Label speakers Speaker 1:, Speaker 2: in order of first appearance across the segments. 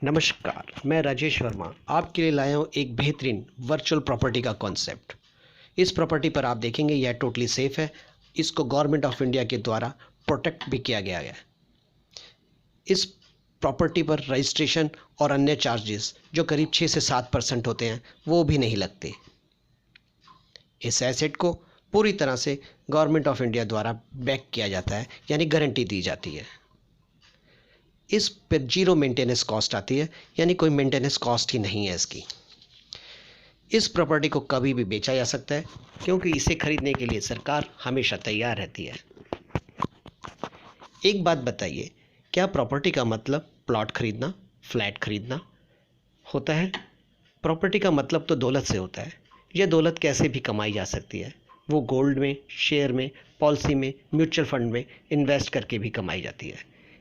Speaker 1: नमस्कार, मैं राजेश वर्मा आपके लिए लाया हूँ एक बेहतरीन वर्चुअल प्रॉपर्टी का कॉन्सेप्ट। इस प्रॉपर्टी पर आप देखेंगे यह टोटली सेफ़ है। इसको गवर्नमेंट ऑफ इंडिया के द्वारा प्रोटेक्ट भी किया गया है। इस प्रॉपर्टी पर रजिस्ट्रेशन और अन्य चार्जेस जो करीब 6 से 7% होते हैं वो भी नहीं लगते। इस एसेट को पूरी तरह से गवर्नमेंट ऑफ इंडिया द्वारा बैक किया जाता है, यानी गारंटी दी जाती है। इस पर जीरो मेंटेनेंस कॉस्ट आती है, यानी कोई मेंटेनेंस कॉस्ट ही नहीं है इसकी। इस प्रॉपर्टी को कभी भी बेचा जा सकता है, क्योंकि इसे खरीदने के लिए सरकार हमेशा तैयार रहती है। एक बात बताइए, क्या प्रॉपर्टी का मतलब प्लॉट खरीदना, फ्लैट खरीदना होता है? प्रॉपर्टी का मतलब तो दौलत से होता है। यह दौलत कैसे भी कमाई जा सकती है। वो गोल्ड में, शेयर में, पॉलिसी में, म्यूचुअल फंड में इन्वेस्ट करके भी कमाई जाती है।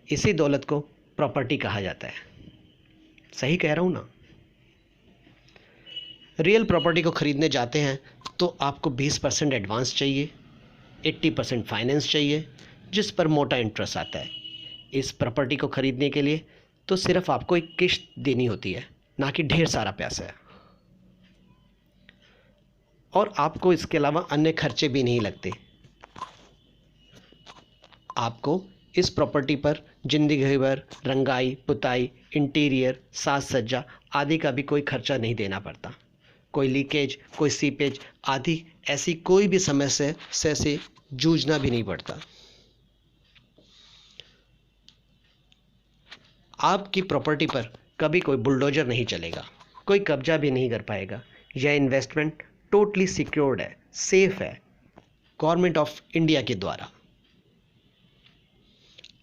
Speaker 1: इसी दौलत को प्रॉपर्टी कहा जाता है। सही कह रहा हूँ ना? रियल प्रॉपर्टी को खरीदने जाते हैं तो आपको 20% एडवांस चाहिए, 80% फाइनेंस चाहिए, जिस पर मोटा इंटरेस्ट आता है। इस प्रॉपर्टी को खरीदने के लिए तो सिर्फ आपको एक किश्त देनी होती है, ना कि ढेर सारा पैसा है। और आपको इसके अलावा अन्य खर्चे भी नहीं लगते। आपको इस प्रॉपर्टी पर जिंदगी भर रंगाई, पुताई, इंटीरियर, साज सज्जा आदि का भी कोई खर्चा नहीं देना पड़ता। कोई लीकेज, कोई सीपेज आदि ऐसी कोई भी समस्या से जूझना भी नहीं पड़ता। आपकी प्रॉपर्टी पर कभी कोई बुलडोजर नहीं चलेगा, कोई कब्जा भी नहीं कर पाएगा। यह इन्वेस्टमेंट टोटली सिक्योर्ड है, सेफ है, गवर्नमेंट ऑफ इंडिया के द्वारा।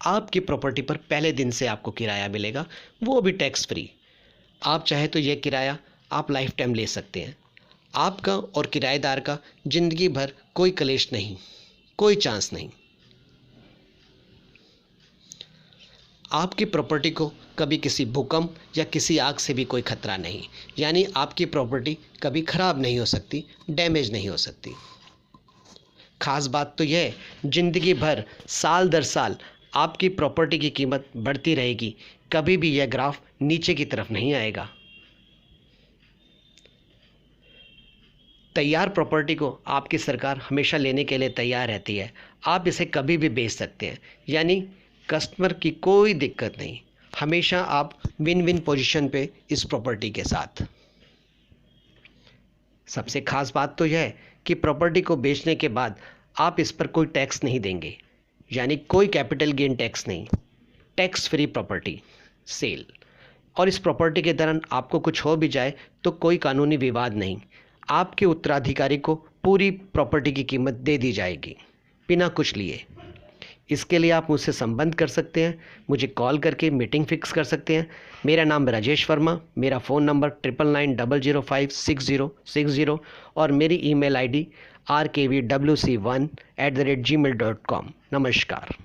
Speaker 1: आपकी प्रॉपर्टी पर पहले दिन से आपको किराया मिलेगा, वो भी टैक्स फ्री। आप चाहे तो यह किराया आप लाइफ टाइम ले सकते हैं। आपका और किराएदार का ज़िंदगी भर कोई कलेश नहीं, कोई चांस नहीं। आपकी प्रॉपर्टी को कभी किसी भूकंप या किसी आग से भी कोई खतरा नहीं, यानी आपकी प्रॉपर्टी कभी ख़राब नहीं हो सकती, डैमेज नहीं हो सकती। ख़ास बात तो यह है, ज़िंदगी भर साल दर साल आपकी प्रॉपर्टी की कीमत बढ़ती रहेगी। कभी भी यह ग्राफ नीचे की तरफ नहीं आएगा। तैयार प्रॉपर्टी को आपकी सरकार हमेशा लेने के लिए तैयार रहती है। आप इसे कभी भी बेच सकते हैं, यानी कस्टमर की कोई दिक्कत नहीं। हमेशा आप विन विन पोजीशन पे इस प्रॉपर्टी के साथ। सबसे ख़ास बात तो यह है कि प्रॉपर्टी को बेचने के बाद आप इस पर कोई टैक्स नहीं देंगे, यानी कोई कैपिटल गेन टैक्स नहीं। Tax free property sale. और इस प्रॉपर्टी के दौरान आपको कुछ हो भी जाए तो कोई कानूनी विवाद नहीं। आपके उत्तराधिकारी को पूरी प्रॉपर्टी की कीमत दे दी जाएगी बिना कुछ लिए। इसके लिए आप मुझसे संबंध कर सकते हैं, मुझे कॉल करके मीटिंग फिक्स कर सकते हैं। मेरा नाम राजेश वर्मा, मेरा फ़ोन नंबर 9990056060 और मेरी ईमेल ID rkvwc1@gmail.com। नमस्कार।